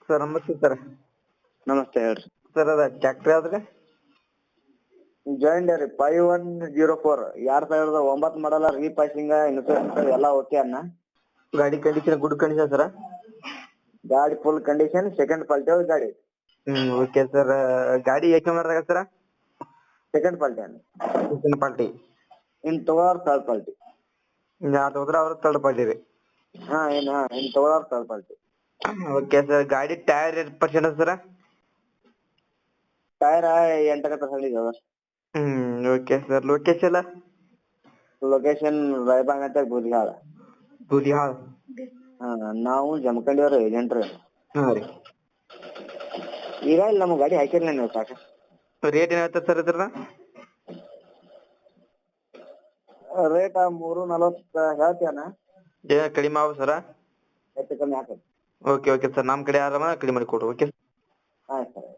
Sir ನಮಸ್ತೆ sir. ನಮಸ್ತೆ ಹೇಳ್ರಿ. ಸರ್ ಅದ ಟ್ರ್ಯಾಕ್ಟರ್ ಯಾವ್ದ್ರಿ? ಜಾಯಿನ್ ಡೇರಿ 5104 2009 ಮಾಡಲ್ಲ, ರೀಪಾಸಿಂಗ್ ಇನ್ಸೂರೆನ್ಸ್ ಎಲ್ಲ ಓಕೆ ಅನ್ನ. ಗಾಡಿ ಕಂಡೀಷನ್ ಗುಡ್ ಕಂಡೀಷನ್ ಸರ್. ಗಾಡಿ ಫುಲ್ ಕಂಡೀಷನ್, ಸೆಕೆಂಡ್ ಕ್ವಾಲಿಟಿ ಗಾಡಿ. Okay sir. ಗಾಡಿ ಏಕೆ ಮಾಡ್ದಾಗ ಸರ್? ಸೆಕೆಂಡ್ ಕ್ವಾಲಿಟಿ ಅನ್ನ. Second party. ಇನ್ ತಗೋರ್ ಥರ್ಡ್ ಕ್ವಾಲಿಟಿ. ಯಾವ್ದು ಹೋದ್ರೆ ಅವ್ರ ತರ್ಡ್ ಪಾರ್ಟಿ ರೀ. ಇನ್ ತಗೋರ್ ಥರ್ಡ್ ಕ್ವಾಲಿಟಿ. Okay sir. ಗಾಡಿ ಟೈರ್ ಎಷ್ಟು ಪರ್ಸೆಂಟ್ ಸರ್? ಟೈರ್ 8% ಇದಾವ. Okay sir. Location? Location Raybag ಅಂತ ಬೂದಿಹಾಳ. ಬೂದಿಹಾಳ. ನಾವು ಜಮಖಂಡಿ ಅವ್ರ ಏಜೆಂಟ್ ರೀ. ಹಾಂ ರೀ. ಈಗ ಇಲ್ಲಿ ನಮ್ಗೆ ಗಾಡಿ ಹಾಕಿರ್ಲ ನೀವು ಸಾಕ. ರೇಟ್ ಏನ್ ಹೇಳ್ತಾರೆ ಸರ್ ಇದ್ರ? ರೇಟ್ 340 ಹೇಳ್ತೀಯಣ್ಣ. ಏನ ಕಡಿಮೆ ಆಗ ಸರ? ಹೆಚ್ಚು ಕಮ್ಮಿ ಹಾಕಿ. Okay sir. ನಮ್ಮ ಕಡೆ ಆರಾಮ ಕಡಿಮೆ ಮಾಡಿ ಕೊಡ್ರಿ. ಓಕೆ ಆಯ್ತು ಸರ್.